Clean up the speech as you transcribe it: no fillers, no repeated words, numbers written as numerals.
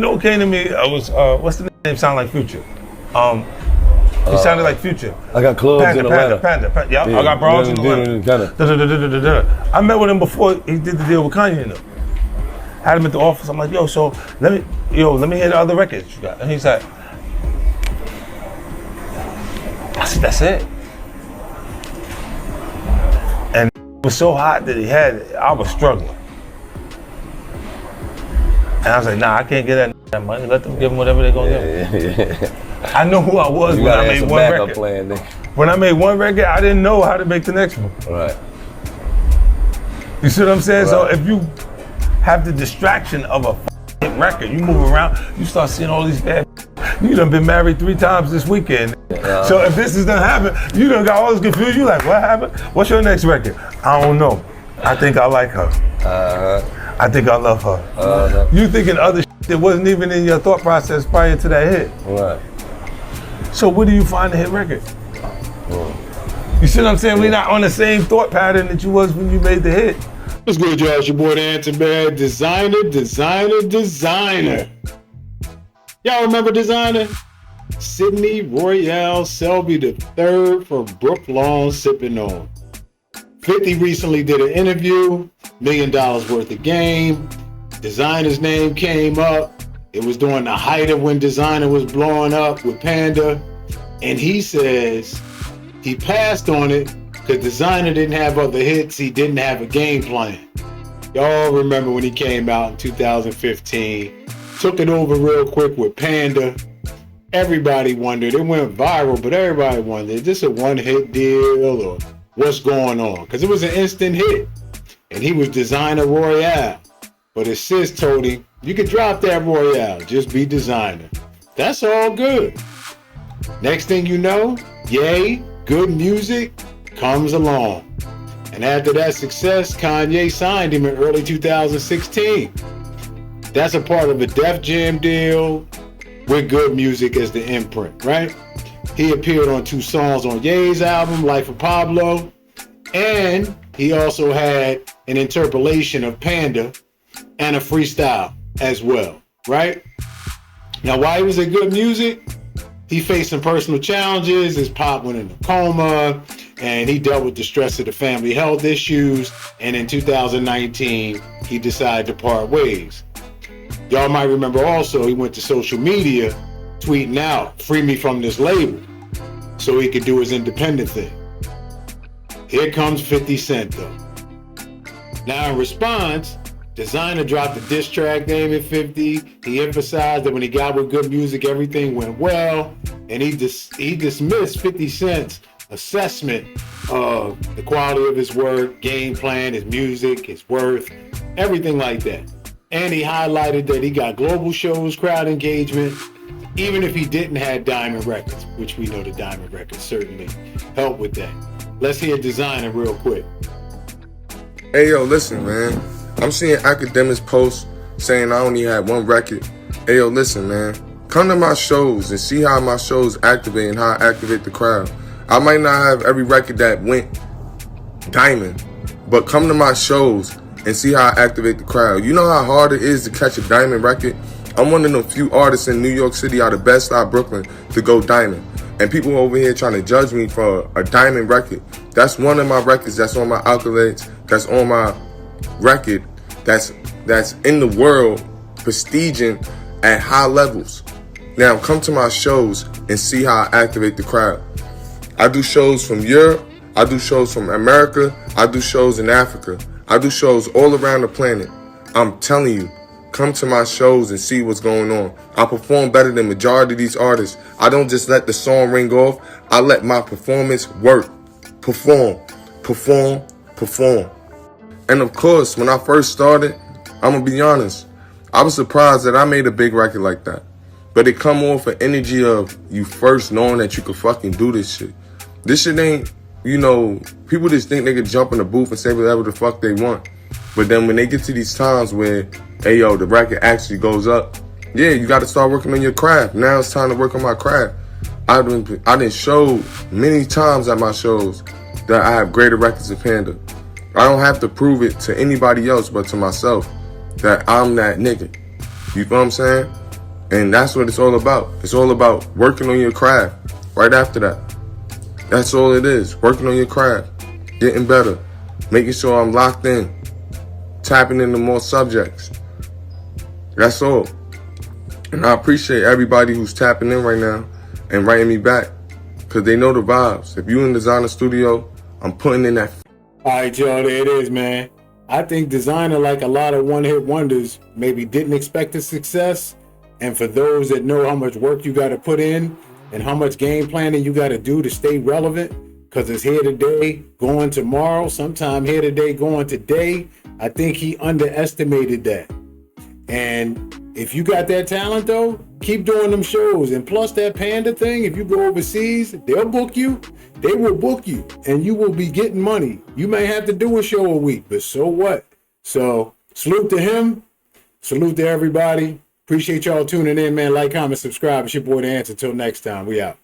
You know what came to me? I was what's the name? Sound like Future. He sounded like Future. I got clubs in Atlanta. Panda. Yeah, I got bras in Atlanta. I met with him before he did the deal with Kanye and them. Had him at the office. I'm like, yo, so let me hear the other records you got. And he's like, I said, that's it. And it was so hot that he had it, I was struggling. And I was like, nah, I can't get that money. Let them give them whatever they're gonna give. I know who I was when I made one record. Plan, when I made one record, I didn't know how to make the next one. Right. You see what I'm saying? Right. So if you have the distraction of a record, you move around, you start seeing all these bad. You done been married 3 times this weekend. So if this is done happen, you done got all this confused. You like, what happened? What's your next record? I don't know. I think I like her. I think I love her. You thinking other shit that wasn't even in your thought process prior to that hit. Right. So where do you find a hit record? You see what I'm saying? We're not on the same thought pattern that you was when you made the hit. What's good, y'all? It's your boy, the Answer Man, Desiigner. Y'all remember Desiigner? Sidney Royale Selby III from Brooklawn sipping on. 50 recently did an interview, $1 million worth of game. Desiigner's name came up. It was during the height of when Desiigner was blowing up with Panda. And he says he passed on it because Desiigner didn't have other hits. He didn't have a game plan. Y'all remember when he came out in 2015. Took it over real quick with Panda. Everybody wondered. It went viral, but everybody wondered, is this a one-hit deal or what's going on? Because it was an instant hit. And he was Desiigner Royale. But his sis told him, you can drop that Royale, just be Desiigner. That's all good. Next thing you know, yay, good music comes along. And after that success, Kanye signed him in early 2016. That's a part of a Def Jam deal with good music as the imprint, right? He appeared on 2 songs on Ye's album, Life of Pablo, and he also had an interpolation of Panda and a freestyle as well, right? Now, while he was in good music, he faced some personal challenges. His pop went into coma, and he dealt with the stress of the family health issues, and in 2019, he decided to part ways. Y'all might remember also he went to social media tweeting out, free me from this label, so he could do his independent thing. Here comes 50 Cent though. Now in response, Desiigner dropped a diss track naming 50. He emphasized that when he got with good music, everything went well, and he dismissed 50 Cent's assessment of the quality of his work, game plan, his music, his worth, everything like that. And he highlighted that he got global shows, crowd engagement, even if he didn't have Diamond Records, which we know the Diamond Records certainly helped with that. Let's hear Desiigner real quick. Hey, yo, listen, man. I'm seeing academics post saying I only had 1 record. Hey, yo, listen, man. Come to my shows and see how my shows activate and how I activate the crowd. I might not have every record that went diamond, but come to my shows and see how I activate the crowd. You know how hard it is to catch a diamond record? I'm one of the few artists in New York City out of Bed-Stuy, Brooklyn to go diamond. And people over here trying to judge me for a diamond record. That's one of my records that's on my accolades, that's on my record, that's in the world, prestiging at high levels. Now come to my shows and see how I activate the crowd. I do shows from Europe, I do shows from America, I do shows in Africa. I do shows all around the planet. I'm telling you, come to my shows and see what's going on. I perform better than majority of these artists. I don't just let the song ring off. I let my performance work. Perform. And of course, when I first started, I'm going to be honest, I was surprised that I made a big record like that. But it come off an energy of you first knowing that you could fucking do this shit. This shit ain't, you know, people just think they could jump in the booth and say whatever the fuck they want. But then when they get to these times where, hey yo, the record actually goes up, yeah, you got to start working on your craft. Now it's time to work on my craft. I done showed many times at my shows that I have greater records than Panda. I don't have to prove it to anybody else but to myself that I'm that nigga. You know what I'm saying? And that's what it's all about. It's all about working on your craft right after that. That's all it is. Working on your craft, getting better, making sure I'm locked in, tapping into more subjects. That's all. And I appreciate everybody who's tapping in right now and writing me back, because they know the vibes. If you in Desiigner studio, I'm putting in that. All right, y'all, there it is, man. I think Desiigner, like a lot of one-hit wonders, maybe didn't expect the success. And for those that know how much work you got to put in and how much game planning you got to do to stay relevant, because it's here today, going tomorrow, sometime here today, going today, I think he underestimated that. And if you got that talent, though, keep doing them shows. And plus that Panda thing, if you go overseas, they'll book you. They will book you, and you will be getting money. You may have to do a show a week, but so what? So salute to him. Salute to everybody. Appreciate y'all tuning in, man. Like, comment, subscribe. It's your boy, The Answer. Until next time, we out.